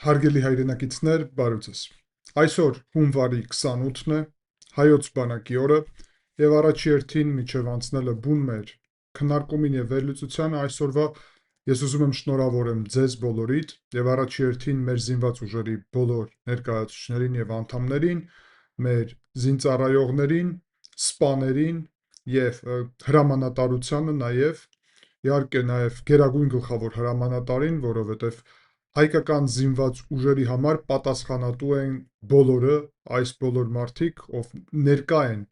Հարգելի հայրենակիցներ, բարև ձեզ։ Այսօր հունվարի 28-ն է, հայոց բանակի օրը, եւ առաջի հերթին միջև անցնելը բուն մեր քննարկումին եւ վերլուծությանը այսօրվա ես ուզում եմ շնորհավորեմ ձեզ բոլորիդ եւ առաջի հերթին մեր զինված ուժերի բոլոր ներկայացուցիչներին եւ անդամներին, մեր զինծառայողներին, սպաներին եւ հրամանատարությանը նաեւ իհարկե նաեւ գերագույն գլխավոր հրամանատարին, որովհետեւ հայկական զինված ուժերի համար պատասխանատու են բոլորը, այս բոլոր մարդիկ, ով ներկա են,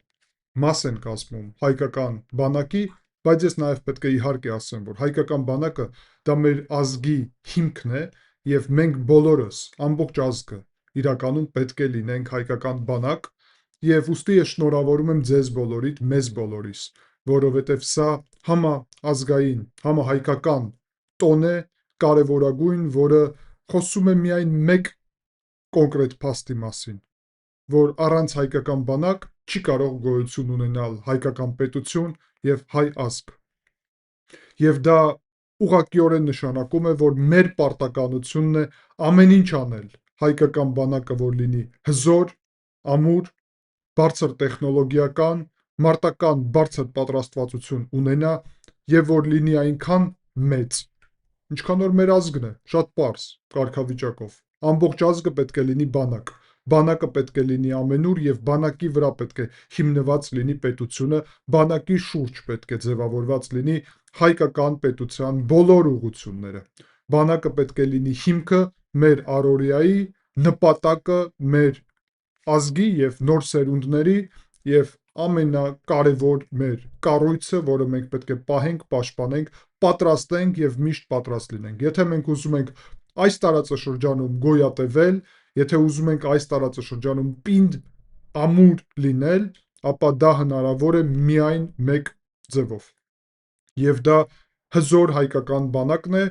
մաս են կազմում հայկական բանակի, բայց ես նաև պետք է իհարկե ասեմ, որ հայկական բանակը դա մեր ազգի հիմքն է եւ մենք բոլորս, ամբողջ ազգը իրականում պետք է լինենք հայկական բանակ եւ ուստի ես շնորհավորում եմ ձեզ բոլորիդ, մեզ բոլորիս, որովհետեւ սա համաազգային, համահայկական տոն է կարևորագույն, որը խոսում է միայն մեկ կոնկրետ փաստի մասին, որ առանց հայկական բանակ չի կարող գոյություն ունենալ հայկական պետություն եւ հայ ազգ։ Եվ դա ուղղակիորեն նշանակում է, որ մեր պարտականությունն է ամեն ինչ անել հայկական բանակը, որ լինի հզոր, ամուր, բարձր տեխնոլոգիական, մարտական բարձր պատրաստվածություն ունենա եւ որ լինի այնքան մեծ, ինչքան որ մեր ազգն է, շատ պարզ կարգավիճակով։ Ամբողջ ազգը պետք է լինի բանակ։ Բանակը պետք է լինի ամենուր եւ բանակի վրա պետք է հիմնված լինի պետությունը, բանակի շուրջ պետք է ձևավորված լինի հայկական պետության բոլոր ուղղությունները։ Բանակը պետք է լինի հիմքը մեր առօրյայի, նպատակը մեր ազգի եւ նոր սերունդների եւ ամենակարևոր մեր կառույցը, որը մենք պետք է պահենք, պաշտպանենք, պատրաստենք եւ միշտ պատրաստ լինենք։ Եթե մենք ուզում ենք այս տարածաշրջանում գոյատևել, եթե ուզում ենք այս տարածաշրջանում պինդ ամուր լինել, ապա դա հնարավոր է միայն մեկ ձևով։ Եվ դա հզոր հայկական բանակն է,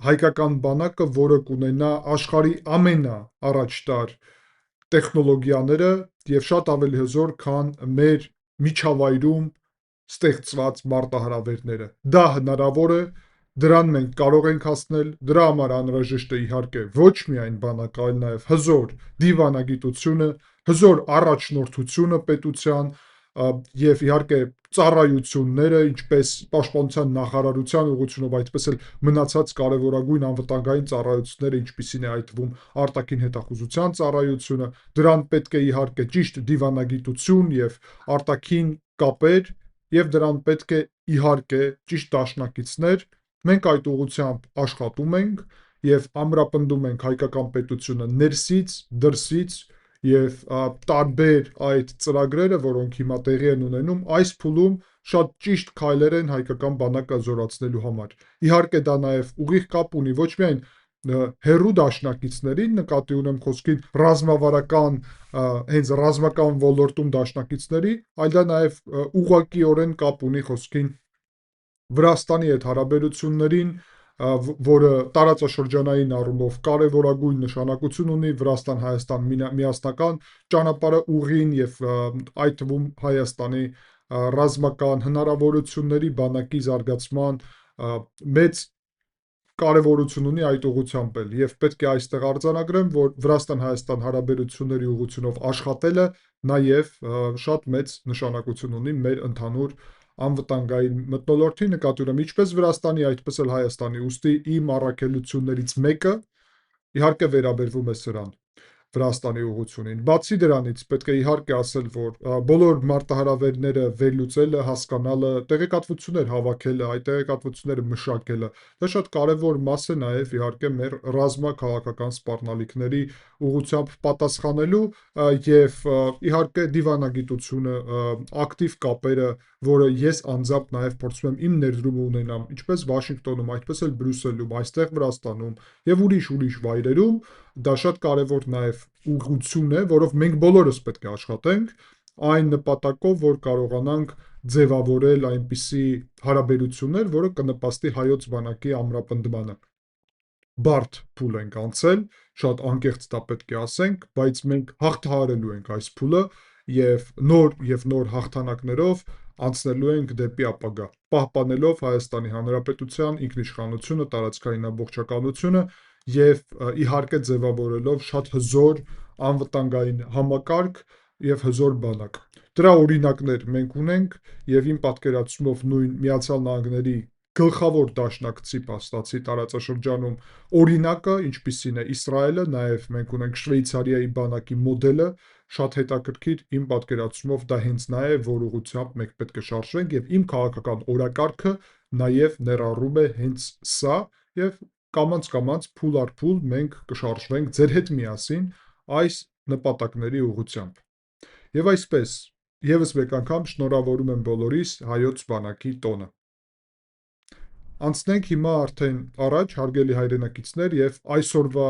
հայկական բանակը, որը կունենա աշխարհի ամենաառաջտար տեխնոլոգիաները եւ շատ ավելի հզոր, քան մեր միջավայրում ստեղծված մարտահրավերները։ Դա հնարավոր է, դրան մենք կարող ենք հասնել, դրա համար անհրաժեշտ է իհարկե ոչ միայն բանակ, այլ նաեւ հզոր դիվանագիտությունը, հզոր առաջնորդությունը պետության եւ իհարկե ծառայությունները, ինչպես պաշտպանության նախարարության ուղղությունով, այդպես էլ մնացած կարևորագույն անվտանգային ծառայությունները, ինչպիսին է այդ թվում արտաքին հետախուզության ծառայությունը, դրան պետք է իհարկե ճիշտ դիվանագիտություն եւ արտաքին կապեր եւ դրան պետք է իհարկե ճիշտ դաշնակիցներ։ Մենք այդ ուղղությամբ աշխատում ենք եւ ամրապնդում ենք հայկական պետությունը ներսից, դրսից եւ տարբեր այդ ծրագրերը, որոնք հիմա տեղի են ունենում, այս փուլում շատ ճիշտ քայլեր են հայկական բանակը զորացնելու համար։ Իհարկե դա նաեւ ուղիղ կապ ունի ոչ միայն հերու դաշնակիցներին, նկատի ունեմ խոսքին ռազմավարական, հենց ռազմական ոլորտում դաշնակիցների, այլ դա նաեւ ուղղակիորեն կապ ունի խոսքին Վրաստանի հետ հարաբերություններին, որը տարածաշրջանային առումով կարևորագույն նշանակություն ունի Վրաստան-Հայաստան միասնական ճանապարհը ուղին եւ այդ թվում Հայաստանի ռազմական հնարավորությունների բանակի զարգացման մեծ կարևորություն ունի այդ ուղղությամբ էլ եւ պետք է այստեղ արձանագրեմ, որ Վրաստան-Հայաստան հարաբերությունների ուղղությունով աշխատելը նաեւ շատ մեծ նշանակություն ունի մեր ընդհանուր անվտանգային մթնոլորտի նկատի ունեմ ինչպես Վրաստանի, այդպես էլ Հայաստանի, ուստի իմ առաքելություններից մեկը իհարկե վերաբերվում է սրան, Վրաստանի ուղղությունին։ Բացի դրանից պետք է իհարկե ասել, որ բոլոր մարտահրավերները վերլուծելը, հասկանալը, տեղեկատվություններ հավաքելը, այդ տեղեկատվությունները մշակելը, դա շատ կարևոր մաս է նաև իհարկե մեր ռազմաքաղաքական սպառնալիքների ուղղությամբ պատասխանելու եւ իհարկե դիվանագիտությունը, ակտիվ կապերը, որը ես անձամբ նաև փորձում եմ իմ ներդրումը ունենամ, ինչպես Վաշինգտոնում, այդպես էլ Բրյուսելում, այստեղ Վրաստանում եւ ուրիշ վայրերում, դա շատ կարևոր նաև ուղղություն է, որով մենք բոլորս պետք է աշխատենք այն նպատակով, որ կարողանանք ձևավորել այնպիսի հարաբերություններ, որը կնպաստի հայոց բանակի ամրապնդմանը։ Բարդ փուլ ենք անցել, շատ անկեղծ դա պետք է ասենք, բայց մենք հաղթահարելու ենք այս փուլը եւ նոր հաղթանակներով անցնելու ենք դեպի ապագա, պահպանելով Հայաստանի Հանրապետության ինքնիշխանությունը, տարածքային ամբողջականությունը եւ իհարկե ձևավորելով շատ հզոր անվտանգային համակարգ եւ հզոր բանակ։ Դրա օրինակներ մենք ունենք եւ իմ պատկերացումով նույն Միացյալ Նահանգների գլխավոր դաշնակցի փաստացի տարածաշրջանում օրինակը, ինչպիսին է Իսրայելը, նաև մենք ունենք Շվեյցարիայի բանակի մոդելը, շատ հետաքրքիր, իմ պատկերացումով դա հենց նա է, որ ուղղությամբ մենք պետք է շարժվենք եւ իմ քաղաքական օրակարգը նաև ներառում է հենց սա եւ կամաց փուլ առ փուլ մենք կշարժվենք ձեր հետ միասին այս նպատակների ուղղությամբ։ Եվ այսպես, եւս մեկ անգամ շնորհավորում եմ բոլորիս հայոց բանակի տոնը։ Անցնենք հիմա արդեն առաջ, հարգելի հայրենակիցներ, եւ այսօրվա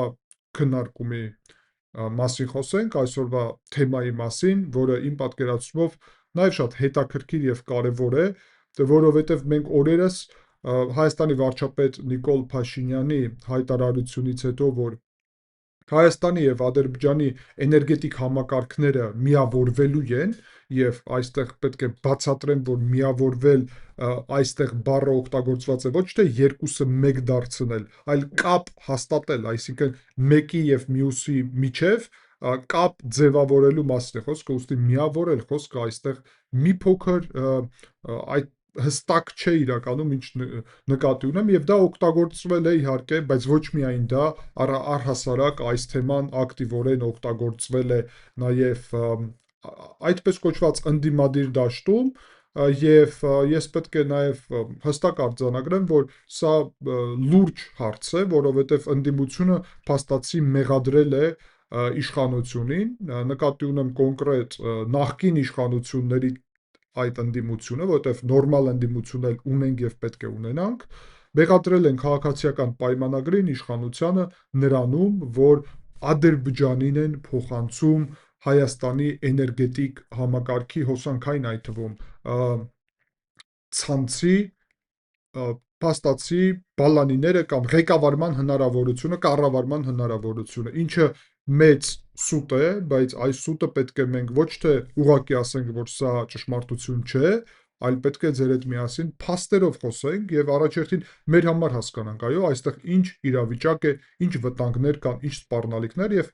քննարկումի մասին խոսենք, այսօրվա թեմայի մասին, որը իմ պատկերացումով նաև շատ հետաքրքիր եւ կարեւոր է, որովհետեւ մենք օրերս Հայաստանի վարչապետ Նիկոլ Փաշինյանի հայտարարությունից հետո, որ Հայաստանի եւ Ադրբեջանի էներգետիկ համակարգները միավորվելու են եւ այստեղ պետք է բացատրեմ, որ միավորվել այստեղ բառը օգտագործված է ոչ թե երկուսը մեկ դարձնել, այլ կապ հաստատել, այսինքն մեկի եւ մյուսի միջև կապ ձևավորելու մասին է խոսքը, ուստի միավորել խոսքը այստեղ մի փոքր այդ հստակ չէ իրականում ինչ նկատի ունեմ եւ դա օգտագործվել է իհարկե, բայց ոչ միայն դա, առհասարակ այս թեման ակտիվորեն օգտագործվել է նաեւ այդպես կոչված ընդդիմադիր դաշտում եւ ես պետք է նաեւ հստակ արձանագրեմ, որ սա լուրջ հարց է, որովհետեւ ընդդիմությունը փաստացի մեղադրել է իշխանությունին, նկատի ունեմ կոնկրետ նախկին իշխանությունների այդ ընդդիմությունը, որտեղ նորմալ ընդդիմություն էլ ունենք եւ պետք է ունենանք, մեղադրել են քաղաքացիական պայմանագրին իշխանությանը նրանում, որ Ադրբեջանին են փոխանցում Հայաստանի էներգետիկ համակարգի հոսանքային այդ թվում ցանցի փաստացի բալանիները կամ ղեկավարման հնարավորությունը, կառավարման հնարավորությունը, ինչը մեծ սուտ է, բայց այս սուտը պետք է մենք ոչ թե ուղղակի ասենք, որ սա ճշմարտություն չէ, այլ պետք է ձեր հետ միասին փաստերով խոսենք եւ առաջերտին մեր համար հասկանանք, այո, այստեղ ինչ իրավիճակ է, ինչ վտանգներ կան, ինչ սպառնալիքներ եւ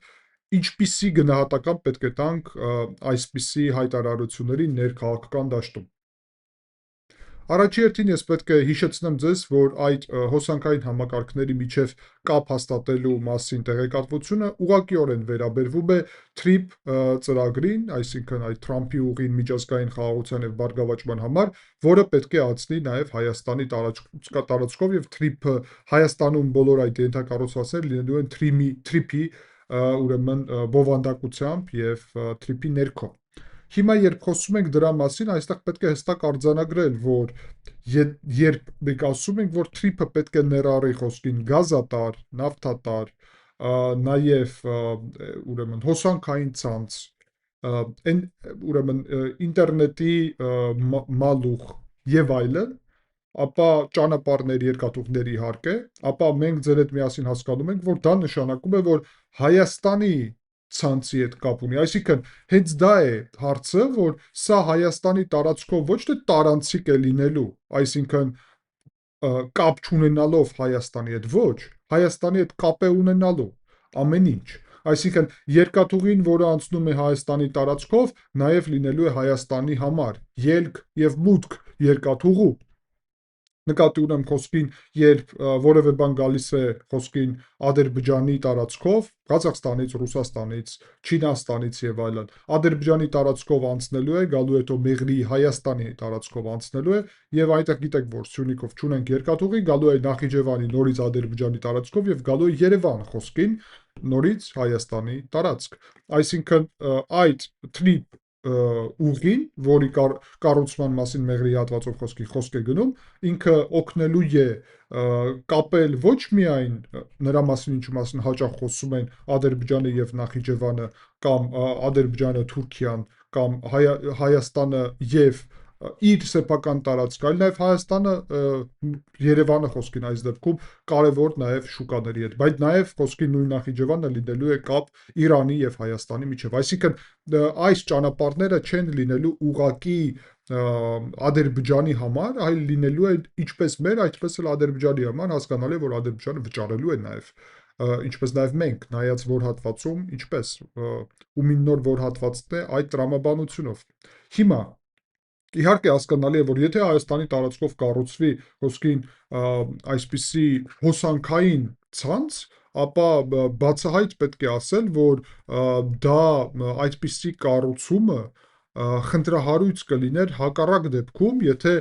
ինչպիսի գնահատական պետք է տանք այսպիսի հայտարարությունների ներքաղաքական դաշտում։ Առաջի հերթին ես պետք է հիշեցնեմ ձեզ, որ այդ հոսանքային համակարգների միջև կապ հաստատելու մասին տեղեկատվությունը ուղղակիորեն վերաբերվում է TRIP ծրագրին, այսինքն այդ Թրամփի ուղին միջազգային խաղաղության եւ բարգավաճման համար, որը պետք է անցնի նաեւ Հայաստանի տարածքով եւ TRIP-ը Հայաստանում բոլոր այդ ենթակառուցվածքները լինելու են TRIP-ի ուրեմն բովանդակությամբ եւ TRIP-ի ներքո։ Հիմա երբ խոսում ենք դրա մասին, այստեղ պետք է հստակ արձանագրել, որ երբ մենք ասում ենք, որ TRIP-ը պետք է ներառի խոսքին գազատար, նավթատար, նաև ուրեմն հոսանքային ցանց, ուրեմն ինտերնետի մալուխ եւ այլն, ապա ճանապարհներ, երկաթուղիներ իհարկե, ապա մենք ձեր հետ միասին հասկանում ենք, որ դա նշանակում է, որ Հայաստանի ցանցի հետ կապ ունի, այսինքն հենց դա է հարցը, որ սա Հայաստանի տարածքով ոչ թե տարանցիկ է լինելու, այսինքն կապ չունենալով Հայաստանի հետ, ոչ, Հայաստանի հետ կապ է ունենալու ամեն ինչ, այսինքն երկաթուղին, որը անցնում է Հայաստանի տարածքով, նաև լինելու է Հայաստանի համար ելք եւ մուտք երկաթուղու։ Նկատի ունեմ խոսքին, երբ որևէ բան գալիս է խոսքին Ադրբեջանի տարածքով, Ղազախստանից, Ռուսաստանից, Չինաստանից եւ այլն, Ադրբեջանի տարածքով անցնելու է, գալու է հետո Մեղրի Հայաստանի տարածքով անցնելու է եւ այնտեղ գիտեք, որ Սյունիքով չունենք երկաթուղի, գալու է Նախիջևանի նորից Ադրբեջանի տարածքով եւ գալու է Երևան խոսքին նորից Հայաստանի տարածք։ Այսինքն այդ TRIP ուղին, որի կառուցման մասին Մեղրի հատվածով խոսք է գնում, ինքը օգնելու է կապել ոչ միայն նրա մասին, ինչու մասին հաճախ խոսում են Ադրբեջանը եւ Նախիջևանը կամ Ադրբեջանը, Թուրքիան կամ Հայաստանը եւ իր սեփական տարածք, այլ նաև Հայաստանը, Երևանը խոսքին այս դեպքում կարևոր նաև շուկաների հետ, բայց նաև խոսքի նույն Նախիջևանը լինելու է կապ Իրանի եւ Հայաստանի միջև, այսինքն այս ճանապարհները չեն լինելու ուղղակի Ադրբեջանի համար, այլ լինելու է ինչպես մեր, այդպես էլ Ադրբեջանի համար, հասկանալի է, որ Ադրբեջանը վճարելու է նաև ինչպես նաև մենք, նայած որ հատվածում, ինչպես ումին նոր որ հատվածն է այդ տրամաբանությունով։ Հիմա իհարկե հասկանալի է, որ եթե Հայաստանի տարածքով կառուցվի ոսկին այսպիսի հոսանքային ցանց, ապա բացահայտ պետք է ասել, որ դա այդպիսի կառուցումը խնդրահարույց կլիներ հակառակ դեպքում, եթե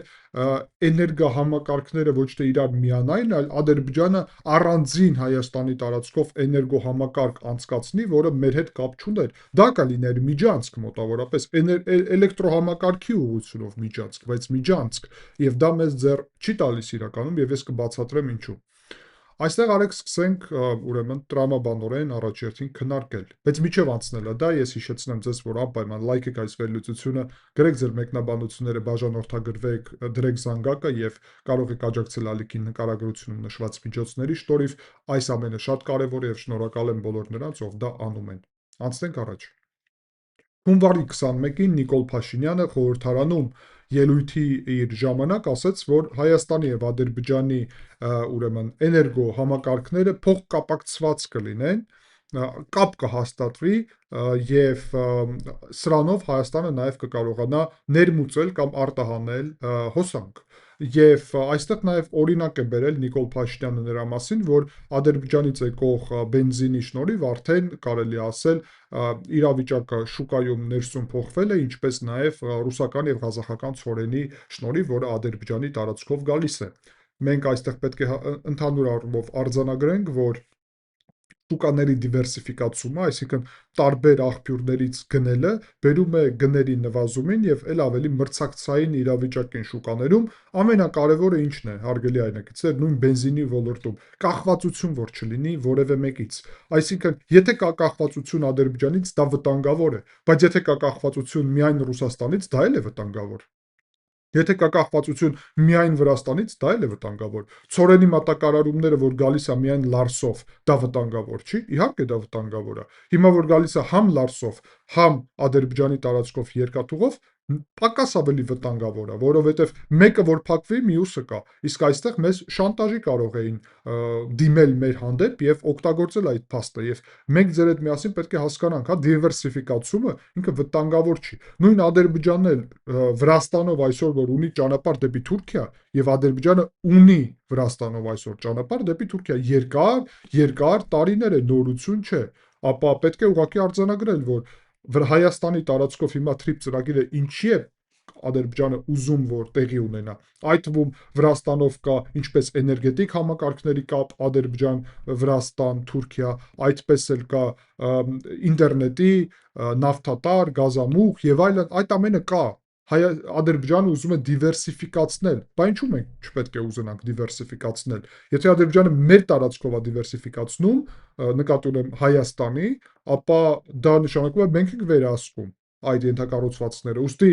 էներգոհամակարգները ոչ թե իրար միանային, այլ Ադրբեջանը առանձին Հայաստանի տարածքով էներգոհամակարգ անցկացնի, որը մեր հետ կապ չուներ։ Դա կլիներ միջանցք մոտավորապես էլեկտրոհամակարգի ուղղությունով միջանցք, բայց միջանցք, եւ դա մեզ ձեռ չի տալիս իրականում, եւ ես կբացատրեմ ինչու։ Այստեղ արեք սկսենք ուրեմն տրամաբանորեն առաջերտին քննարկել, բայց միջև անցնելը դա ես հիշեցնեմ ձեզ, որ անպայման լայքեք այս վերլուծությունը, գրեք ձեր մեկնաբանությունները, բաժանորդագրվեք, դրեք զանգակը եւ կարող եք աջակցել ալիքին նկարագրությունում նշված միջոցների շնորհիվ, այս ամենը շատ կարեւոր է եւ շնորհակալ եմ բոլոր նրանց, ով դա անում են։ Անցնենք առաջ։ Հունվարի 21-ին Նիկոլ Փաշինյանը խորհրդարանում ելույթի իր ժամանակ ասաց, որ Հայաստանի եւ Ադրբեջանի ուրեմն էներգո համակարգները փոխկապակցված կլինեն, կապ կհաստատվի եւ սրանով Հայաստանը նաեւ կկարողանա ներմուծել կամ արտահանել հոսանք։ Եվ այստեղ նաև օրինակ է բերել Նիկոլ Փաշինյանը նրա մասին, որ Ադրբեջանից եկող բենզինի շնորհիվ արդեն կարելի ասել իրավիճակը շուկայում ներսում փոխվել է, ինչպես նաև ռուսական եւ ղազախական ցորենի շնորհիվ, որը Ադրբեջանի տարածքով գալիս է։ Մենք այստեղ պետք է ընդհանուր առումով արձանագրենք, որ շուկաների դիվերսիֆիկացումը, այսինքն տարբեր աղբյուրներից գնելը, բերում է գների նվազումին եւ ել ավելի մրցակցային իրավիճակին շուկաներում։ Ամենակարևորը ինչն է, հարգելի այրենակիցներ, նույն բենզինի ոլորտում կախվածություն որ չլինի որևէ մեկից։ Այսինքն, եթե կա կախվածություն Ադրբեջանից, դա վտանգավոր է, բայց եթե կա կախվածություն միայն Ռուսաստանից, դա էլ է վտանգավոր։ Եթե կա կախվածություն միայն Վրաստանից, դա էլ է վտանգավոր։ Ցորենի մատակարարումները, որ գալիս է միայն Լարսով, դա վտանգավոր չի։ Իհարկե դա վտանգավոր է։ Հիմա որ գալիս է համ Լարսով, համ Ադրբեջանի տարածքով երկաթուղով, պակաս ավելի վտանգավոր է, որովհետև մեկը որ փակվի, մյուսը կա։ Իսկ այստեղ մեզ շանտաժի կարող էին դիմել մեր հանդեպ եւ օգտագործել այդ փաստը եւ մենք ձեր հետ միասին պետք է հասկանանք, հա, դիվերսիֆիկացումը ինքը վտանգավոր չի։ Նույն Ադրբեջանն էլ Վրաստանով այսօր որ ունի ճանապարհ դեպի Թուրքիա եւ Ադրբեջանը ունի Վրաստանով այսօր ճանապարհ դեպի Թուրքիա, երկար տարիներ է, նորություն չէ, ապա պետք է ուղղակի արձանագրել, որ Հայաստանի տարածքով հիմա թրիփ ծրագիրը ինչի է Ադրբեջանը ուզում որ տեղի ունենա։ Այդ թվում Վրաստանով կա ինչպես էներգետիկ համակարգերի կապ Ադրբեջան, Վրաստան, Թուրքիա, այդպես էլ կա ինտերնետի, նավթատար, գազամուղ եւ այլն, այդ ամենը կա։ Ադրբեջանը ուզում է դիվերսիֆիկացնել, բայց ինչու մենք չպետք է ուզենանք դիվերսիֆիկացնել։ Եթե Ադրբեջանը մեր տարածքով է դիվերսիֆիկացնում, նկատի ունեմ Հայաստանի, ապա դա նշանակում է մենք ենք վերահսկում այդ ենթակառուցվածքները։ Ուստի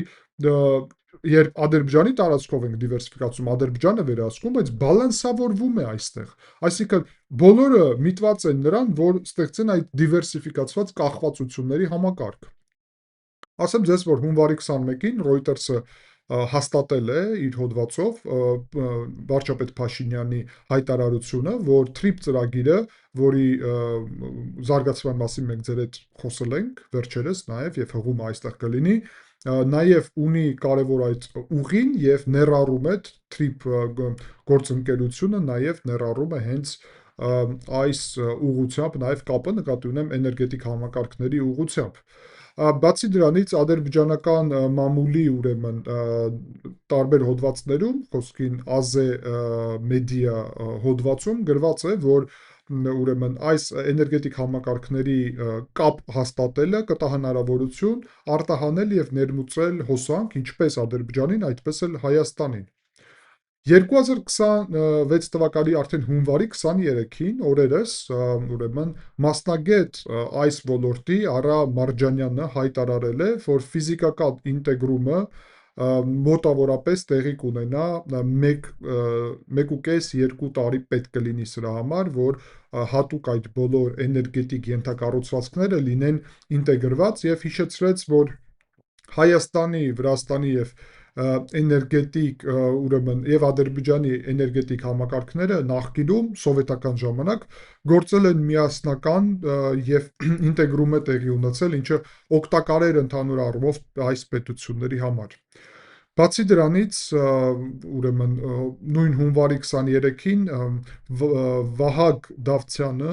երբ Ադրբեջանի տարածքով ենք դիվերսիֆիկացում, Ադրբեջանը վերահսկում, բայց բալանսավորվում է այստեղ։ Այսինքն բոլորը միտված են նրան, որ ստեղծեն այդ դիվերսիֆիկացված կախվածությունների համակարգ։ Ասեմ ձեզ, որ հունվարի 21-ին Reuters-ը հաստատել է իր հոդվածով վարչապետ Փաշինյանի հայտարարությունը, որ TRIP ծրագիրը, որի զարգացման մասին մենք ձեր հետ խոսել ենք վերջերս նաև եւ հղումը այստեղ կլինի, նաև ունի կարևոր այդ ուղին եւ ներառում է TRIP գործընկերությունը նաև ներառում է հենց այս ուղղությամբ նաև կապը նկատի ունեմ էներգետիկ համակարգների ուղղությամբ։ Բացի դրանից ադրբեջանական մամուլի ուրեմն տարբեր հոդվածներում, խոսքին Ազե մեդիա հոդվածում գրված է, որ ուրեմն այս էներգետիկ համակարգերի կապ հաստատելը կտա հնարավորություն արտահանել եւ ներմուծել հոսանք ինչպես Ադրբեջանին, այդպես էլ Հայաստանին։ 2026 թվականի արդեն հունվարի 23-ին օրերս ուրեմն մասնագետ այս ոլորտի Արա Մարջանյանը հայտարարել է, որ ֆիզիկական ինտեգրումը մոտավորապես տեղի կունենա 1.5-2 տարի պետք կլինի սրա համար, որ հատուկ այդ բոլոր էներգետիկ ենթակառուցվածքները լինեն ինտեգրված եւ հիշեցրեց, որ Հայաստանի, Վրաստանի եւ էներգետիկ, ուրեմն եւ Ադրբեջանի էներգետիկ համակարգները նախկինում սովետական ժամանակ գործել են միասնական եւ ինտեգրում է տեղի ունեցել, ինչը օգտակար էր ընդհանուր առումով այս պետությունների համար։ Բացի դրանից, ուրեմն նույն հունվարի 23-ին Վահագ Դավթյանը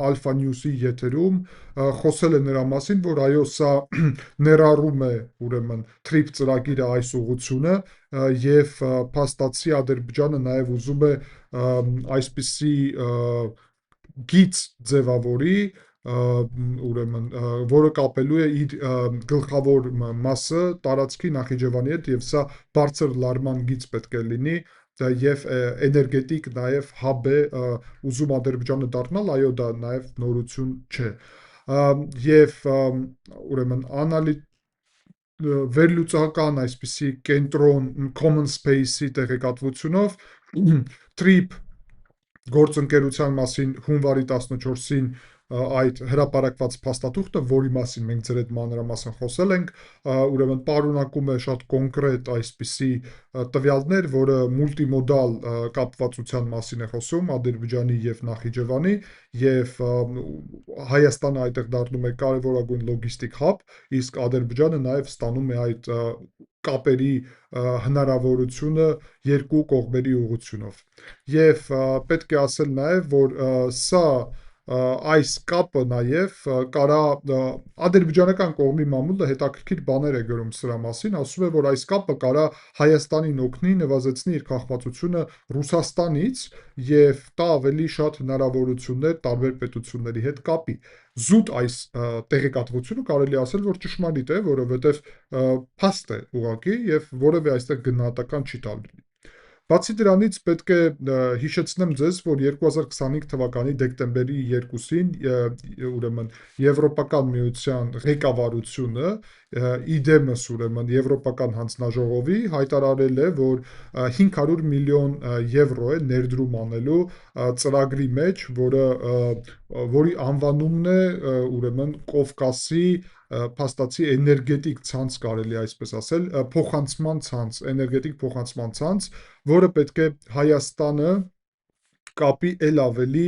Alpha News-ի եթերում խոսել է նրա մասին, որ այո, սա ներառում է ուրեմն TRIP ծրագիրը այս ուղղությունը եւ փաստացի Ադրբեջանը նաեւ ուզում է այսպիսի գիծ ձևավորի, ուրեմն որը կապելու է իր գլխավոր մասը տարածքի Նախիջևանի հետ եւ սա բարձր լարման գիծ պետք է լինի եւ էներգետիկ նաեւ հաբ է ուզում Ադրբեջանը դառնալ, այո, դա նաեւ նորություն չէ։ Եվ ուրեմն վերլուծական այսպիսի կենտրոն common space-ի տեղեկատվությունով TRIP գործընկերության մասին հունվարի 14-ին այդ հրապարակված փաստաթուղթը, որի մասին մենք ձեր հետ մանրամասն խոսել ենք, ուրեմն պարունակում է շատ կոնկրետ այսպիսի տվյալներ, որը մուլտիմոդալ կապվածության մասին է խոսում Ադրբեջանի եւ Նախիջևանի եւ Հայաստանը այդտեղ դառնում է կարևորագույն լոգիստիկ հաբ, իսկ Ադրբեջանը նաեւ ստանում է այդ կապերի հնարավորությունը երկու կողմերի ուղղությունով։ Եվ պետք է ասել նաև, որ սա այս կապը նաև կարա ադրբեջանական կողմի մամուլը հետաքրքիր բաներ է գրում սրա մասին, ասում է, որ այս կապը կարա Հայաստանին օգնի նվազեցնի իր կախվածությունը Ռուսաստանից եւ տա ավելի շատ հնարավորություններ տարբեր պետությունների հետ կապի։ Զուտ այս տեղեկատվությունը կարելի ասել, որ ճշմարիտ է, որովհետեւ փաստ է ուղղակի եւ որևէ այստեղ գնահատական չի տալու։ Բացի դրանից պետք է հիշեցնեմ ձեզ, որ 2025 թվականի դեկտեմբերի 2-ին ուրեմն Եվրոպական միության ղեկավարությունը իդեմս ուրեմն Եվրոպական հանձնաժողովի հայտարարել է, որ 500 միլիոն եվրո է ներդրում անելու ծրագրի մեջ, որի անվանումն է ուրեմն Կովկասի փաստացի էներգետիկ ցանց կարելի այսպես ասել, փոխանցման ցանց, էներգետիկ փոխանցման ցանց, որը պետք է Հայաստանը կապի էլ ավելի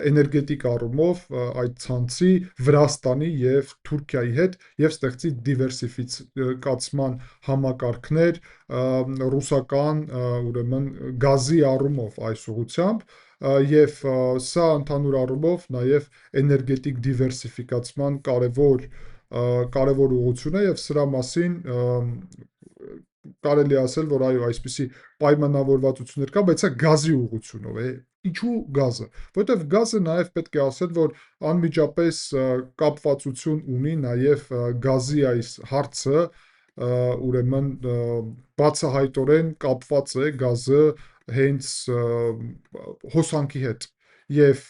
էներգետիկ առումով այդ ցանցի Վրաստանի եւ Թուրքիայի հետ եւ ստեղծի դիվերսիֆիկացման համակարգներ ռուսական ուրեմն գազի առումով այս ուղղությամբ եւ սա ընդհանուր առումով նաեւ էներգետիկ դիվերսիֆիկացման կարևոր ուղղություն է եւ սրա մասին կարելի ասել, որ այո, այսպիսի պայմանավորվածություններ կա, բայց սա գազի ուղղությունով է։ Ինչու գազը։ Որովհետև գազը նաև պետք է ասել, որ անմիջապես կապվածություն ունի նաև գազի այս հարցը, ուրեմն բացահայտորեն կապված է գազը հենց հոսանքի հետ եւ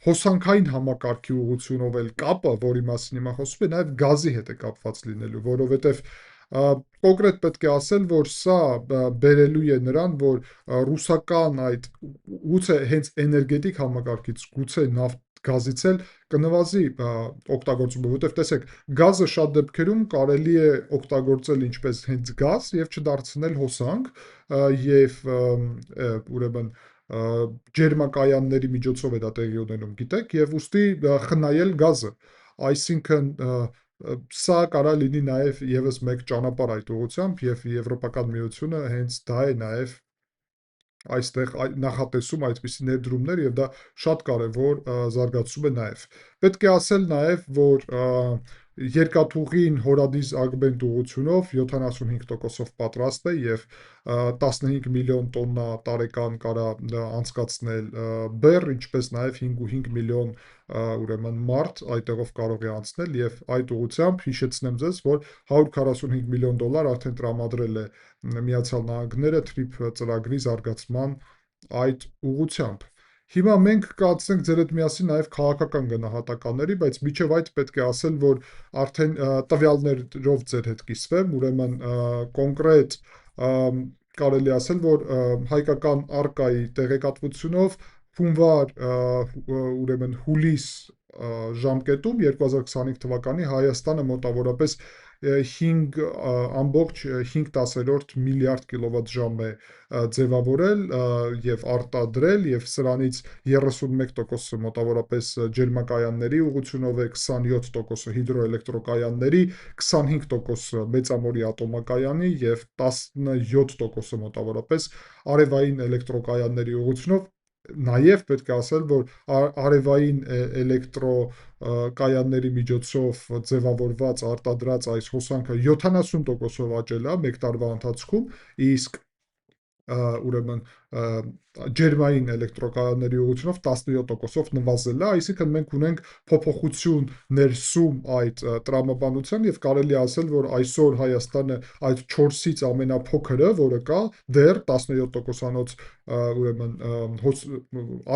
հոսանքային համակարգի ուղղությունով էլ կապը, որի մասին հիմա խոսում է, նաև գազի հետ է կապված լինելու, որովհետեւ կոնկրետ պետք է ասել, որ սա բերելու է նրան, որ ռուսական այդ գուցե հենց էներգետիկ համակարգից, գուցե նավթ գազից էլ կնվազի օգտագործումը, որովհետև տեսեք, գազը շատ դեպքերում կարելի է օգտագործել ինչպես հենց գազ եւ չդարձնել հոսանք եւ ուրեմն ջերմակայանների միջոցով է դա տեղի ունենում, գիտեք, եւ ուստի խնայել գազը, այսինքն սա կարա լինի նաև եւս մեկ ճանապարհ այդ ուղղությամբ եւ Եվրոպական միությունը հենց դա է նաև այստեղ նախատեսում այդպիսի ներդրումներ եւ դա շատ կարեւոր զարգացում է նաև։ Պետք է ասել նաև, որ երկաթուղին Հորադիս Ագբենդ ուղղությունով 75%-ով պատրաստ է եւ 15 միլիոն տոննա տարեկան կարա անցկացնել բեռ, ինչպես նաև 5.5 միլիոն ուրեմն մարդ այդտեղով կարող է անցնել եւ այդ ուղղությամբ հիշեցնեմ ձեզ, որ 145 միլիոն դոլար արդեն տրամադրել է Միացյալ Նահանգները TRIP ծրագրի զարգացման այդ ուղղությամբ։ Հիմա մենք կացնենք ձեր հետ միասին նաև քաղաքական գնահատականների, բայց միջև այդ պետք է ասել, որ արդեն տվյալներով ձեր հետ կիսվեմ, ուրեմն կոնկրետ կարելի ասել, որ հայկական արկայի տեղեկատվությունով հունվար ուրեմն հուլիս ժամկետում 2025 թվականի Հայաստանը մոտավորապես 5,5 միլիարդ կիլովատ-ժամ է ձևավորել եւ արտադրել, եւ սրանից 31%-ը մոտավորապես ջերմակայանների ուղղությունով է, 27%-ը հիդրոէլեկտրոկայանների, 25%-ը մեծամորի ատոմակայանի եւ 17%-ը մոտավորապես արևային էլեկտրոկայանների ուղղությունով։ Նաև պետք է ասել, որ արևային էլեկտրոկայանների միջոցով ձևավորված արտադրած այս հոսանքը 70%-ով աճել է մեկ տարվա ընթացքում, իսկ ուրեմն ջերմային էլեկտրոկայանների ուղղությունով 17%-ով նվազել է, այսինքն մենք ունենք փոփոխություն ներսում այդ տրամաբանության եւ կարելի է ասել, որ այսօր Հայաստանը այդ 4-ից ամենափոքրը, որը կա, դեռ 17%-անոց ուրեմն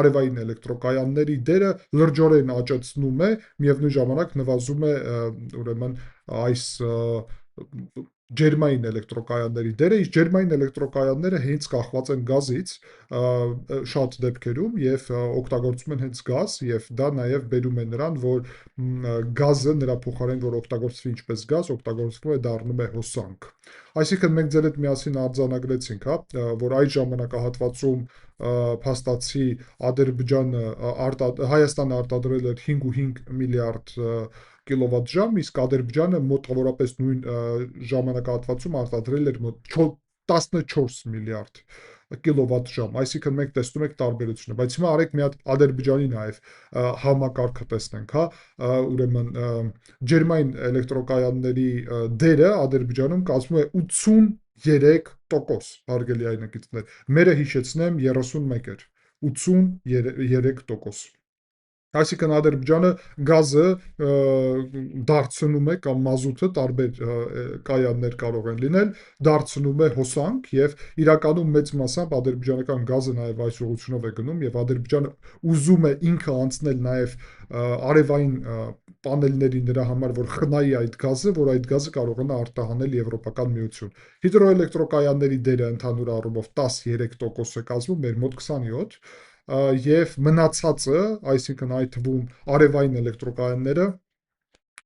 արևային էլեկտրոկայանների դերը լրջորեն աճեցնում է, միևնույն ժամանակ նվազում է ուրեմն այս ջերմային էլեկտրոկայանների դերը, իսկ ջերմային էլեկտրոկայանները հենց կախված են գազից շատ դեպքերում եւ օգտագործում են հենց գազ, եւ դա նաեւ բերում է նրան, որ գազը նրա փոխարեն, որ օգտագործվի ինչպես գազ, օգտագործվում է, դառնում է հոսանք։ Այսինքն մենք ձեր հետ միասին արձանագրեցինք, որ այդ ժամանակահատվածում փաստացի Ադրբեջանը Հայաստանը արտադրել էր 5,5 միլիարդ կիլովատ-ժամ, իսկ Ադրբեջանը մոտավորապես նույն ժամանակահատվածում արտադրել էր 14 միլիարդ կիլովատ-ժամ, այսինքն մենք տեսնում ենք տարբերությունը, բայց հիմա արեք մի հատ Ադրբեջանի նաև համակարգը տեսնենք, ուրեմն ջերմային էլեկտրոկայանների դերը Ադրբեջանում կազմում է 83%, հարգելի հայրենակիցներ, մերը հիշեցնեմ 31 էր, 83%։ Այսինքն Ադրբեջանը գազը դարձնում է կամ մազութը, տարբեր կայաններ կարող են լինել, դարձնում է հոսանք եւ իրականում մեծ մասամբ ադրբեջանական գազը նաեւ այս ուղղությունով է գնում եւ Ադրբեջանը ուզում է ինքը անցնել նաեւ արևային պանելների նրա համար, որ խնայի այդ գազը, որ այդ գազը կարողանա արտահանել Եվրոպական միություն։ Հիդրոէլեկտրոկայանների դերը ընդհանուր առումով 13% է կազմում, մեր մոտ 27, եւ մնացածը, այսինքն այդ թվում արևային էլեկտրոկայանները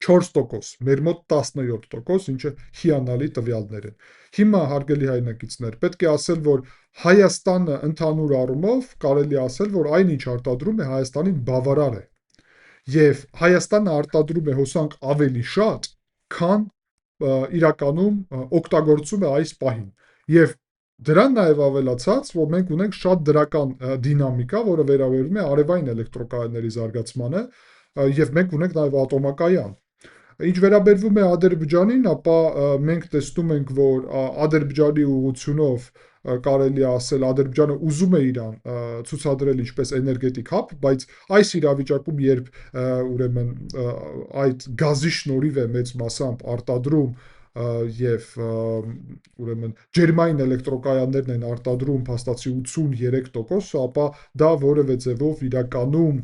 4%, մեր մոտ 17%, ինչը հիանալի տվյալներ են։ Հիմա, հարգելի հայրենակիցներ, պետք է ասել, որ Հայաստանը ընդհանուր առումով կարելի է ասել, որ այն ինչ արտադրում է Հայաստանին բավարար է։ Եվ Հայաստանը արտադրում է հոսանք ավելի շատ, քան իրականում օգտագործում է այս պահին։ Եվ դրան նաև ավելացած, որ մենք ունենք շատ դրական դինամիկա, որը վերաբերում է արևային էլեկտրոկայանների զարգացմանը, եւ մենք ունենք նաև ատոմակայան։ Ինչ վերաբերվում է Ադրբեջանին, ապա մենք տեսնում ենք, որ Ադրբեջանի ուղղությունով կարելի է ասել Ադրբեջանը ուզում է իրան ցուցադրել ինչպես էներգետիկ հաբ, բայց այս իրավիճակում, երբ ուրեմն այդ գազի շնորհիվ է մեծ մասամբ արտադրում եւ ուրեմն ջերմային էլեկտրոկայաններն են արտադրում փաստացի 83%, ապա դա որևէ ձևով իրականում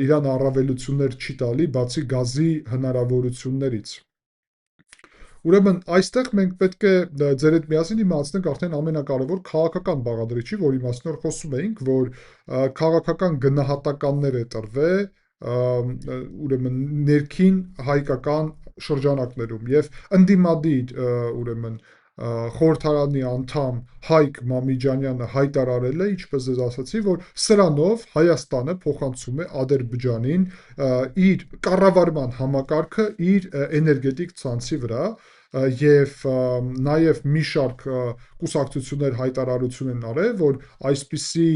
իրան առավելություններ չի տալի, բացի գազի հնարավորություններից։ Ուրեմն այստեղ մենք պետք է ձեր հետ միասին իմացնենք արդեն ամենակարևոր քաղաքական բաղադրիչի, որի մասին որ խոսում էինք, որ քաղաքական գնահատականներ է տրվել ուրեմն ներքին հայկական շրջանակներում եւ ընդդիմադիր ուրեմն խորհրդարանի անդամ Հայկ Մամիջանյանը հայտարարել է, ինչպես ես ասացի, որ սրանով Հայաստանը փոխանցում է Ադրբեջանին իր կառավարման համակարգը իր էներգետիկ ցանցի վրա եւ նաեւ մի շարք կուսակցություններ հայտարարություն են արել, որ այսպիսի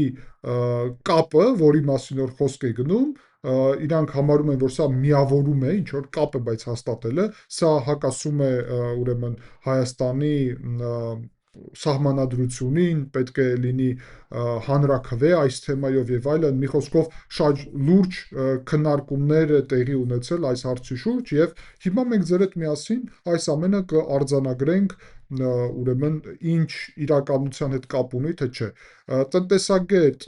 կապը, որի մասին որ խոսք է գնում, իրանք համարում են, որ սա միավորում է, ինչ որ կապը, բայց հաստատելը, սա հակասում է ուրեմն Հայաստանի սահմանադրությունին, պետք է լինի հանրաքվե այս թեմայով եւ այլն, մի խոսքով շատ լուրջ քննարկումներ տեղի ունեցել այս հարցի շուրջ եւ հիմա մենք ձեր հետ միասին այս ամենը կարձանագրենք ուրեմն ինչ իրականության հետ կապ ունի, թե չէ։ Տնտեսագետ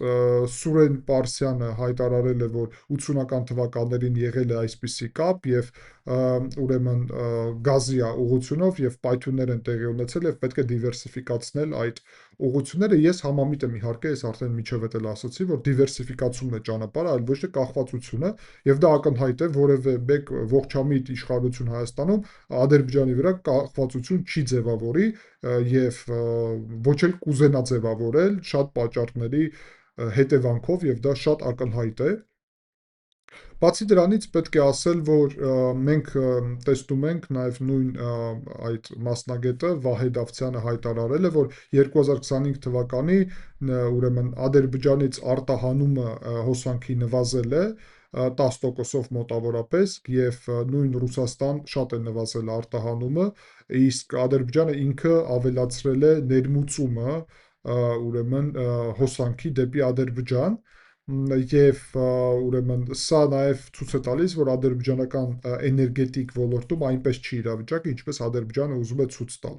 Սուրեն Պարսյանը հայտարարել է, որ 80-ական թվականներին եղել է այսպիսի կապ եւ ուրեմն գազի ուղղությունով եւ պայթյուններ են տեղի ունեցել եւ պետք է դիվերսիֆիկացնել այդ ուղղությունները։ Ես համամիտ եմ իհարկե, ես արդեն միջև էլ ասացի, որ դիվերսիֆիկացումն է ճանապարհը, այլ ոչ թե կախվածությունը, եւ դա ակնհայտ է, որևէ մեկ ողջամիտ իշխանություն Հայաստանում Ադրբեջանի վրա կախվածություն չի ձևավորի եւ ոչ էլ կուզենա ձևավորել շատ պատճառների հետևանքով եւ դա շատ ակնհայտ է։ Բացի դրանից պետք է ասել, որ մենք տեսնում ենք նաև նույն այդ մասնագետը Վահեդ Ավցյանը հայտարարել է, որ 2025 թվականի ուրեմն Ադրբեջանից արտահանումը հոսանքի նվազել է 10%-ով մոտավորապես եւ նույն Ռուսաստան շատ է նվազել արտահանումը, իսկ Ադրբեջանը ինքը ավելացրել է ներմուծումը ուրեմն հոսանքի դեպի Ադրբեջան եւ ուրեմն սա նաև ցույց է տալիս, որ ադրբեջանական էներգետիկ ոլորտում այնպես չի իրավիճակը, ինչպես Ադրբեջանը ուզում է ցույց տալ։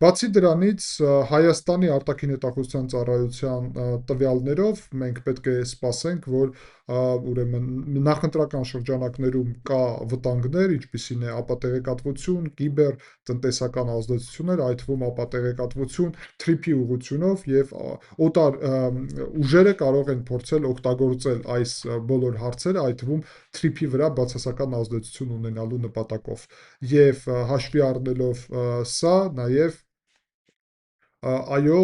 Բացի դրանից, Հայաստանի արտաքին հետախուզության ծառայության տվյալներով մենք պետք է սպասենք, որ ուրեմն նախընտրական շրջանակներում կա վտանգներ, ինչպիսին է ապատեղեկատվություն, կիբեր, տնտեսական ազդեցություններ, այդ թվում ապատեղեկատվություն թրիփի ուղղությունով եւ օտար ուժերը կարող են փորձել օգտագործել այս բոլոր հարցերը, այդ թվում թրիփի վրա բացասական ազդեցություն ունենալու նպատակով։ Եվ հաշվի առնելով սա, նաև այո,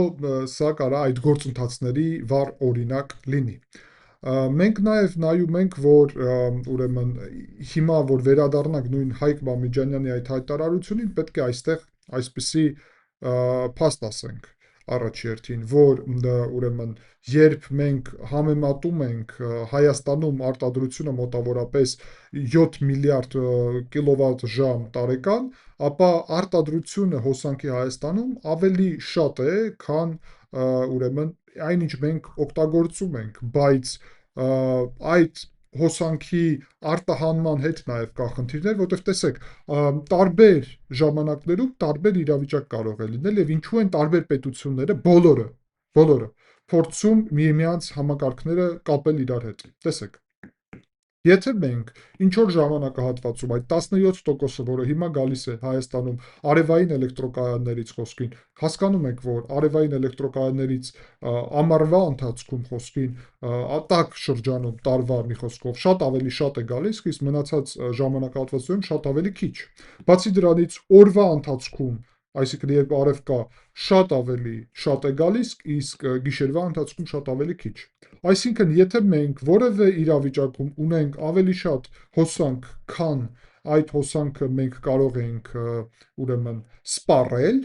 սա կարա այդ գործընթացների վառ օրինակ լինի։ Մենք նաև նայում ենք, որ ուրեմն հիմա որ վերադառնանք նույն Հայկ Բամիջանյանի այդ հայտարարությունին, պետք է այստեղ այսպիսի փաստ ասենք առաջ երթին, որ ուրեմն երբ մենք համեմատում ենք Հայաստանում արտադրությունը մոտավորապես 7 միլիարդ կիլովատ-ժամ տարեկան, ապա արտադրությունը հոսանքի Հայաստանում ավելի շատ է, քան ուրեմն այնինչ մենք օգտագործում ենք, բայց այդ հոսանքի արտահանման հետ նաև կա խնդիրներ, որտեղ տեսեք, տարբեր ժամանակներում տարբեր իրավիճակ կարող է լինել եւ ինչու են տարբեր պետությունները բոլորը փորձում միմյանց համակարգները կապել իրար հետ։ Տեսեք, եթե մենք ինչ-որ ժամանակահատվածում այդ 17%-ը, որը հիմա գալիս է Հայաստանում արևային էլեկտրոկայաններից խոսքին, հասկանում եք, որ արևային էլեկտրոկայաններից ամառվա ընթացքում խոսքին, տաք շրջանում տարվա մի խոսքով շատ ավելի շատ է գալիս, իսկ մնացած ժամանակահատվածում շատ ավելի քիչ։ Բացի դրանից օրվա ընթացքում, այսինքն երբ արև կա, շատ ավելի շատ է գալիս, իսկ գիշերվա ընթացքում շատ ավելի քիչ։ Այսինքն, եթե մենք որևէ իրավիճակում ունենք ավելի շատ հոսանք, քան այդ հոսանքը մենք կարող ենք ուրեմն սպառել,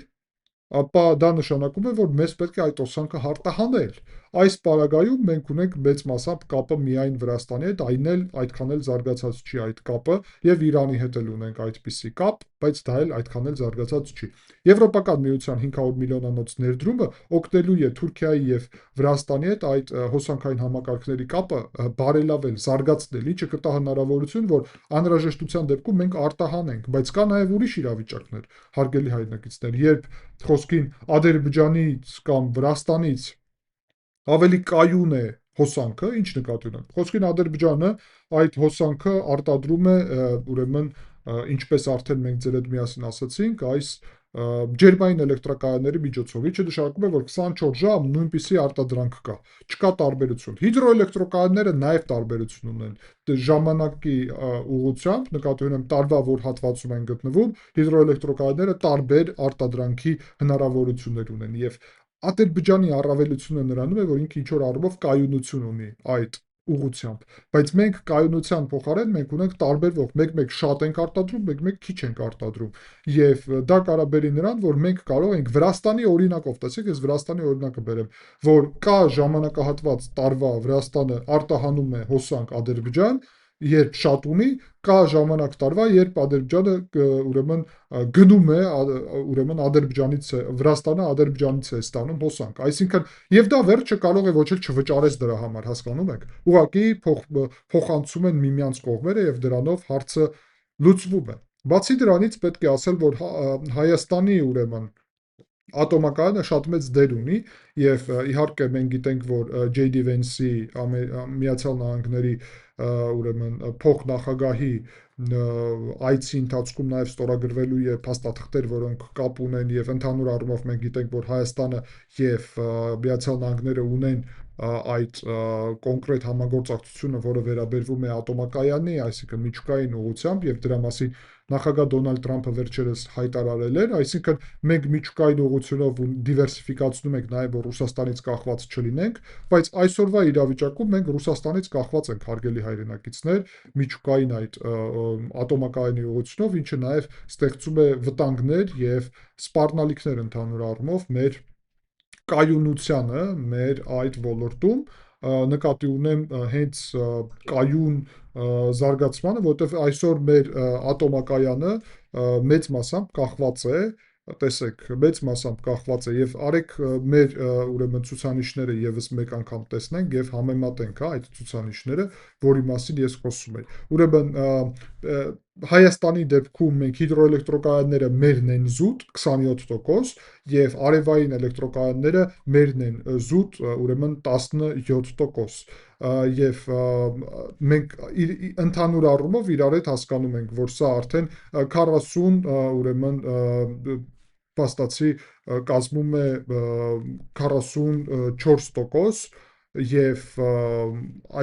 ապա դա նշանակում է, որ մեզ պետք է այդ հոսանքը արտահանել։ Այս պարագայում մենք ունենք մեծ մասամբ կապը միայն Վրաստանի հետ, այն էլ այդքան էլ զարգացած չի այդ կապը, եւ Իրանի հետ էլ ունենք այդպիսի կապ, բայց դա էլ այդքան էլ զարգացած չի։ Եվրոպական միության 500 միլիոնանոց ներդրումը օգնելու է Թուրքիայի եւ Վրաստանի հետ այդ հոսանքային համակարգերի կապը բարելավել, զարգացնել, ինչը կտա հնարավորություն, որ անհրաժեշտության դեպքում մենք արտահանենք, բայց կա նաև ուրիշ իրավիճակներ, հարգելի հայրենակիցներ, երբ խոսքին Ադրբեջանից կամ Վրաստանից ավելի կայուն է հոսանքը, ինչ նկատի ունեմ։ Խոսքին Ադրբեջանը այդ հոսանքը արտադրում է ուրեմն ինչպես արդեն մենք ձեր հետ միասին ասացինք, այս ջերմային էլեկտրակայանների միջոցով, ինչը նշանակում է, որ 24 ժամ նույնպիսի արտադրանք կա, չկա տարբերություն։ Հիդրոէլեկտրոկայանները նաև տարբերություն ունեն ժամանակի ուղղությամբ, նկատի ունեմ տարվա որ հատվածում են գտնվում, հիդրոէլեկտրոկայանները տարբեր արտադրանքի հնարավորություններ ունեն եւ Ադրբեջանի առավելությունը նրանում է, որ ինքը ինչ-որ առումով կայունություն ունի այդ ուղղությամբ, բայց մենք կայունության փոխարեն մենք ունենք տարբերվող, մեկ-մեկ շատ ենք արտադրում, մեկ-մեկ քիչ ենք արտադրում, եւ դա կարա բերի նրան, որ մենք կարող ենք Վրաստանի օրինակով, տեսեք, ես Վրաստանի օրինակը բերեմ, որ կա ժամանակահատված տարվա Վրաստանը արտահանում է հոսանք Ադրբեջան, երբ շատ ունի, կա ժամանակ տարվա, երբ Ադրբեջանը ուրեմն գնում է ուրեմն Ադրբեջանից է, Վրաստանը Ադրբեջանից է ստանում հոսանք։ Այսինքն, եւ դա վերջը կարող է ոչ էլ չվճարես դրա համար, հասկանում եք։ Ուղղակի փոխանցում են միմյանց կողմերը եւ դրանով հարցը լուծվում է։ Բացի դրանից պետք է ասել, որ Հայաստանի ուրեմն ատոմակայանը շատ մեծ դեր ունի եւ իհարկե մենք գիտենք, որ JD Vance-ի Միացյալ Նահանգների ուրեմն փոխնախագահի այցի ընթացքում նաև ստորագրվելու է փաստաթղթեր, որոնք կապ ունեն եւ ընդհանուր առումով մենք գիտենք, որ Հայաստանը եւ Միացյալ Նահանգները ունեն այդ կոնկրետ համագործակցությունը, որը վերաբերվում է ատոմակայանի, այսինքն միջուկային ուղղությամբ եւ դրա մասին նախագահ Դոնալդ Թրամփը վերջերս հայտարարել էր, այսինքն մենք միջուկային ուղղությունով դիվերսիֆիկացնում ենք նաև, որ Ռուսաստանից կախված չլինենք, բայց այսօրվա իրավիճակում մենք Ռուսաստանից կախված ենք, հարգելի հայրենակիցներ, միջուկային այդ ատոմակայանի ուղղությունով, ինչը նաև ստեղծում է վտանգներ եւ սպառնալիքներ ընդհանուր առումով մեր կայունությանը մեր այդ ոլորտում նկատի ունեմ հենց կայուն զարգացմանը, որովհետև այսօր մեր ատոմակայանը մեծ մասամբ կախված է, տեսեք, մեծ մասամբ կախված է եւ արեք մեր ուրեմն ցուցանիշները եւս մեկ անգամ տեսնենք եւ համեմատենք այդ ցուցանիշները, որի մասին ես խոսում եմ։ Ուրեմն Հայաստանի դեպքում մենք հիդրոէլեկտրոկայանները մերն են զուտ 27% եւ արևային էլեկտրոկայանները մերն են զուտ ուրեմն 17%, եւ մենք ընդհանուր առումով իրար հետ հասկանում ենք, որ սա արդեն 40 ուրեմն փաստացի կազմում է 44% եւ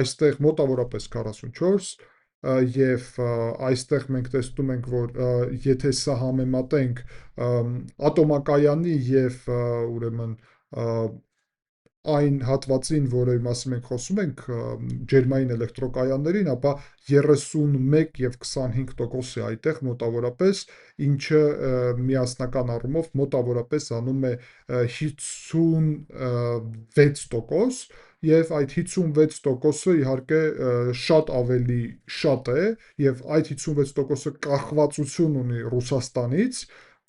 այստեղ մոտավորապես 44 եւ այստեղ մենք տեսնում ենք, որ եթե սա համեմատենք ատոմակայանի եւ ուրեմն այն հատվածին, որի մասին մենք խոսում ենք, ջերմային էլեկտրոկայաններին, ապա 31 եւ 25% է այդտեղ մոտավորապես, ինչը միասնական առումով մոտավորապես անում է 56% եւ այդ 56%-ը իհարկե շատ ավելի շատ է եւ այդ 56%-ը կախվածություն ունի Ռուսաստանից,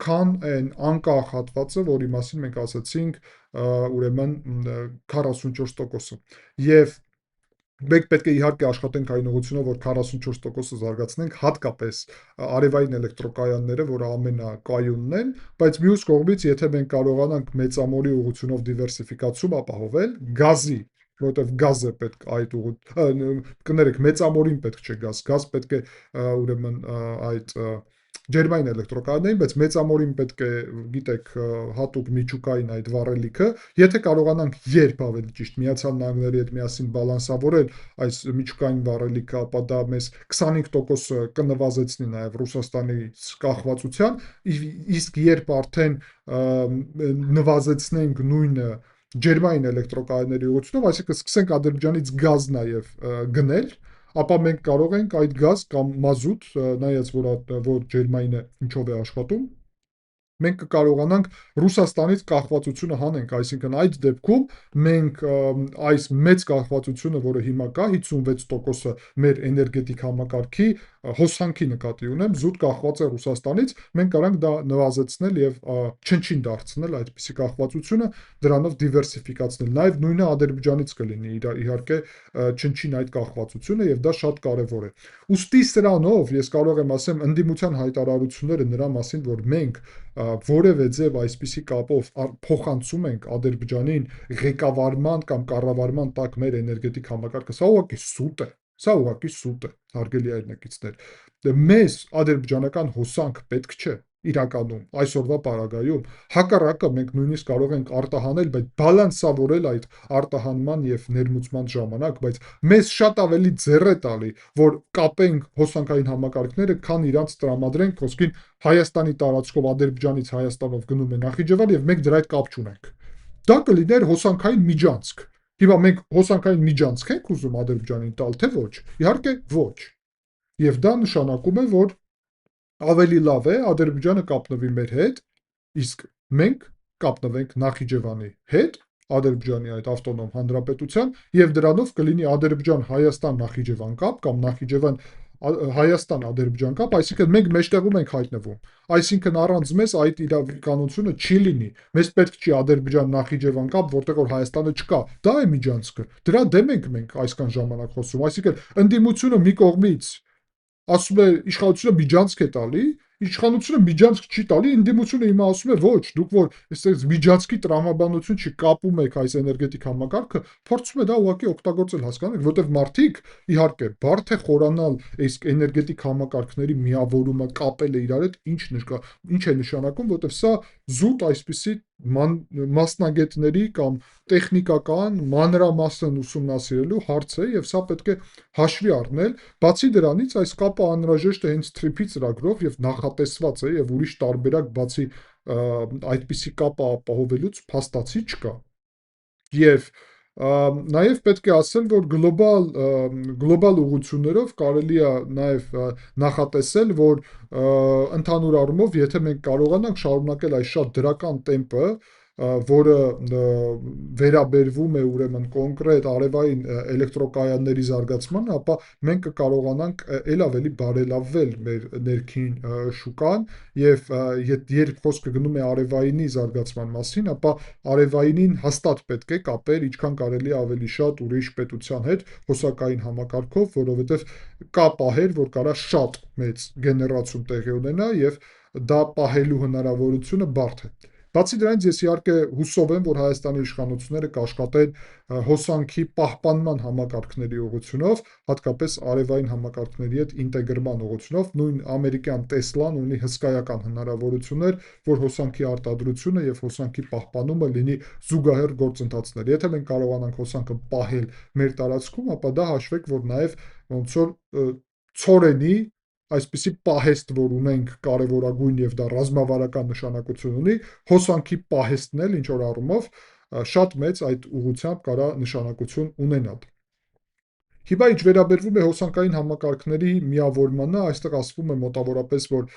քան այն անկախ հատվածը, որի մասին մենք ասացինք, ուրեմն 44%-ը։ Եվ մենք պետք է իհարկե աշխատենք այն ուղղությունով, որ 44%-ը զարգացնենք, հատկապես արևային էլեկտրոկայանները, որը ամենակայունն են, բայց մյուս կողմից, եթե մենք կարողանանք մեծամորի ուղղությունով դիվերսիֆիկացում ապահովել, գազի, որովհետև գազ է պետք այդ կներեք, մեծամորին պետք չէ գազ, գազ պետք է ուրեմն այդ ջերմային էլեկտրոկայաններին, բայց մեծամորին պետք է, գիտեք, հատուկ միջուկային այդ վառելիքը, եթե կարողանանք երբ ավելի ճիշտ Միացյալ Նահանգների հետ միասին բալանսավորել այս միջուկային վառելիքը, ապա դա մեզ 25% կնվազեցնի նաև Ռուսաստանի կախվածության, իսկ երբ արդեն նվազեցնենք նույնը ջերմային էլեկտրոկայանների ուղղությունով, այսինքն սկսենք Ադրբեջանից գազ նաև գնել, ապա մենք կարող ենք այդ գազ կամ մազութ, նայած որ ջերմայինը ինչով է աշխատում, մենք կկարողանանք Ռուսաստանից կախվածությունը հանենք, այսինքն այդ դեպքում մենք այս մեծ կախվածությունը, որը հիմա կա, 56%-ը մեր էներգետիկ համակարգի հոսանքի նկատի ունեմ, զուտ կախված է Ռուսաստանից, մենք կարանք դա նվազեցնել եւ չնչին դարձնել այդպիսի կախվածությունը, դրանով դիվերսիֆիկացնել։ Նաեւ նույնը Ադրբեջանից կլինի իհարկե չնչին այդ կախվածությունը եւ դա շատ կարեւոր է։ Ուստի սրանով ես կարող եմ ասեմ ընդդիմության հայտարարությունները նրա մասին, որ մենք որևէ ձև այսպիսի կապով փոխանցում ենք Ադրբեջանին ղեկավարման կամ կառավարման տակ մեր էներգետիկ համակարգը, սա ուղղակի սուտ է։ Սա ուղղակի սուտ է, հարգելի հայրենակիցներ։ Մեզ ադրբեջանական հոսանք պետք չէ իրականում այսօրվա պարագայում, հակառակը մենք նույնիսկ կարող ենք արտահանել, բայց բալանսավորել այդ արտահանման եւ ներմուծման ժամանակ, բայց մեզ շատ ավելի ձեռ է տալի, որ կապենք հոսանքային համակարգները, քան իրանց տրամադրենք, խոսքին Հայաստանի տարածքով Ադրբեջանից Հայաստանով գնում է Նախիջևան եւ մենք դրա հետ կապ չունենք։ Դա կլիներ հոսանքային միջանցք։ Հիմա մենք հոսանքային միջանցք ենք ուզում Ադրբեջանին տալ, թե ոչ։ Իհարկե ոչ։ Եվ դա նշանակում է, որ ավելի լավ է Ադրբեջանը կապնվի մեր հետ, իսկ մենք կապնվենք Նախիջևանի հետ, Ադրբեջանի այդ ավտոնոմ հանրապետության, եւ դրանով կլինի Ադրբեջան-Հայաստան-Նախիջևան կապ կամ Նախիջևան Հայաստան-Ադրբեջան կապ, այսինքն մենք մեջտեղում ենք հայտնվում։ Այսինքն առանց մեզ այդ իրականությունը չի լինի։ Մեզ պետք չի Ադրբեջան-Նախիջևան կապ, որտեղ որ Հայաստանը չկա։ Դա է միջանցքը։ Դրա դեմ ենք մենք այսքան ժամանակ խոսում։ Այսինքն ընդդիմությունը մի կողմից ասում է իշխանությունը միջանցք է տալի, իշխանությունը միջանցք չի տալի, ընդդիմությունը հիմա ասում է ոչ, դուք որ այստեղ միջանցքի տրամաբանություն չի կապում եք այս էներգետիկ համակարգը, փորձում է դա ուղղակի օգտագործել, հասկանեք, որտեղ մարդիկ իհարկե բարդ է խորանալ այս էներգետիկ համակարգերի միավորումը կապելը իրար հետ ինչ է նշանակում, որտեղ սա զուտ այսպիսի մասնագետների կամ տեխնիկական մանրամասն ուսումնասիրելու հարց է եւ սա պետք է հաշվի առնել։ Բացի դրանից այս կապը անհրաժեշտ է հենց TRIP-ի ծրագրով եւ նախատեսված է եւ ուրիշ տարբերակ բացի այդպիսի կապը ապահովելուց փաստացի չկա։ Եվ նաև պետք է ասել, որ գլոբալ ուղղություններով կարելի է նաև նախատեսել, որ ընդհանուր առումով, եթե մենք կարողանանք շարունակել այս շատ դրական տեմպը, որը վերաբերվում է ուրեմն կոնկրետ արևային էլեկտրոկայանների զարգացմանը, ապա մենք կկարողանանք ել ավելի բարելավել մեր ներքին շուկան եւ երբ խոսքը գնում է արևայինի զարգացման մասին, ապա արևայինին հաստատ պետք է կապեր ինչքան կարելի ավելի շատ ուրիշ պետության հետ հոսակային համակարգով, որովհետեւ կա պահեր, որ կարա շատ մեծ գեներացիոն տեղի ունենա եւ դա պահելու հնարավորությունը բարդ է։ Բացի դրանից ես իհարկե հուսով եմ, որ Հայաստանի իշխանությունները կաշխատեն հոսանքի պահպանման համակարգների ուղղությունով, հատկապես արևային համակարգերի հետ ինտեգրման ուղղությունով, նույն ամերիկյան Տեսլան ունի հսկայական հնարավորություններ, որ հոսանքի արտադրությունը եւ հոսանքի պահպանումը լինի զուգահեռ գործընթացներ։ Եթե մենք կարողանանք հոսանքը պահել մեր տարածքում, ապա դա հաշվեք, որ նաեւ ոնց որ ծորենի այսպիսի պահեստ, որ ունենք կարևորագույն եւ դա ռազմավարական նշանակություն ունի, հոսանքի պահեստն էլ ինչ որ առումով շատ մեծ այդ ուղղությամբ կարա նշանակություն ունենալ։ Հիմա ինչ վերաբերվում է հոսանքային համակարգերի միավորմանը, այստեղ ասվում է մոտավորապես, որ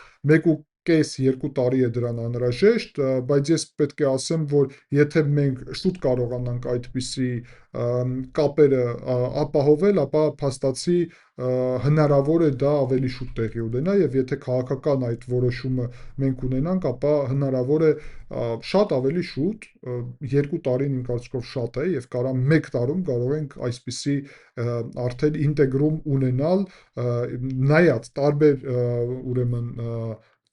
1.5-2 տարի է դրան անհրաժեշտ, բայց ես պետք է ասեմ, որ եթե մենք շուտ կարողանանք այդպիսի կապերը ապահովել, ապա փաստացի հնարավոր է դա ավելի շուտ տեղի ունենա եւ եթե քաղաքական այդ որոշումը մենք ունենանք, ապա հնարավոր է շատ ավելի շուտ 2 տարին իմ կարծիքով շատ է եւ կարա 1 տարում կարող ենք այսպիսի արդեն ինտեգրում ունենալ, նայած տարբեր ուրեմն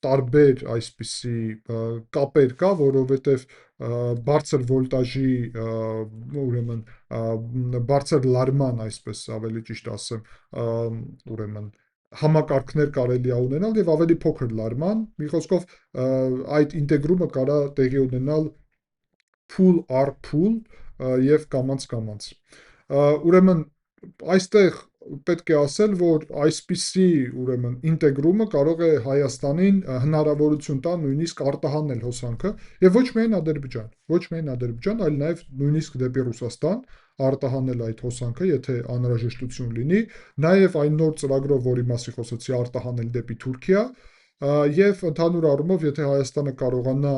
տարբեր այսպիսի կապեր կա, որովհետև բարձր վոլտաժի ուրեմն բարձր լարման, այսպես ավելի ճիշտ ասեմ, ուրեմն համակարգներ կարելի է ունենալ եւ ավելի փոքր լարման, մի խոսքով այդ ինտեգրումը կարա տեղի ունենալ փուլ առ փուլ եւ կամաց-կամաց։ Ուրեմն այստեղ պետք է ասել, որ այսպիսի ուրեմն ինտեգրումը կարող է Հայաստանին հնարավորություն տա նույնիսկ արտահանել հոսանքը եւ ոչ միայն Ադրբեջան, այլ նաեւ նույնիսկ դեպի Ռուսաստան արտահանել այդ հոսանքը, եթե անհրաժեշտություն լինի, նաեւ այն նոր ծրագրով, որի մասին խոսեցի, արտահանել դեպի Թուրքիա, եւ ընդհանուր առումով, եթե Հայաստանը կարողանա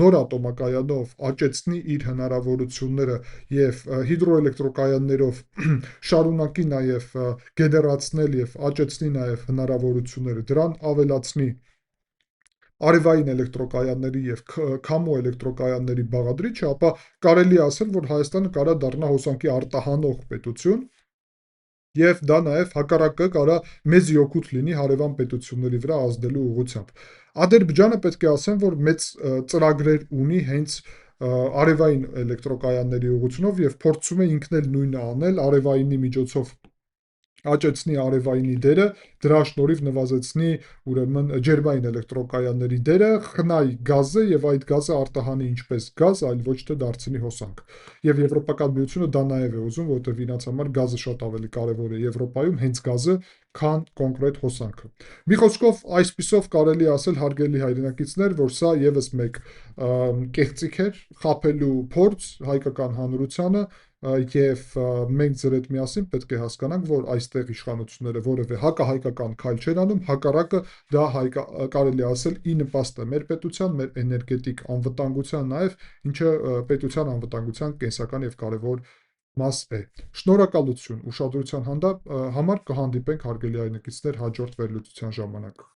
նոր ատոմակայանով աճեցնի իր հնարավորությունները եւ հիդրոէլեկտրոկայաններով շարունակի նաեւ գեներացնել եւ աճեցնի նաեւ հնարավորությունները, դրան ավելացնի արևային էլեկտրոկայանների եւ քամու էլեկտրոկայանների բաղադրիչը, ապա կարելի է ասել, որ Հայաստանը կարա դառնա հոսանքի արտահանող պետություն եւ դա նաեւ հակառակը կարա մեծ օգուտ լինի հարևան պետությունների վրա ազդելու ուղղությամբ։ Ադրբեջանը պետք է ասեմ, որ մեծ ծրագրեր ունի հենց արևային էլեկտրոկայանների ուղղությունով եւ փորձում է ինքն էլ նույնը անել արևայինի միջոցով աճեցնի արևայինի դերը, դրա շնորհիվ նվազեցնի ուրեմն ջերմային էլեկտրոկայանների դերը, խնայի գազը եւ այդ գազը արտահանի ինչպես գազ, այլ ոչ թե դարձնի հոսանք։ Եվ Եվրոպական միությունը դա նաեւ է ուզում, որովհետեւ իրենց համար գազը շատ ավելի կարեւոր է Եվրոպայում, հենց գազը, քան կոնկրետ հոսանքը։ Մի խոսքով, այսպիսով կարելի ասել, հարգելի հայրենակիցներ, որ սա եւս մեկ կեղծիք էր, խաբելու փորձ հայկական հանրությանը եւ մենք ձեր հետ միասին պետք է հասկանանք, որ այստեղ իշխանությունները որևէ հակահայկական քայլ չեն անում, հակառակը դա կարելի ասել ի նպաստ է մեր պետության, մեր էներգետիկ անվտանգության նաեւ, ինչը պետության անվտանգության կենսական եւ կարեւոր մաս է։ Շնորհակալություն ուշադրության համար կհանդիպենք հարգելի հայրենակիցներ հաջորդ վերլուծության ժամանակ։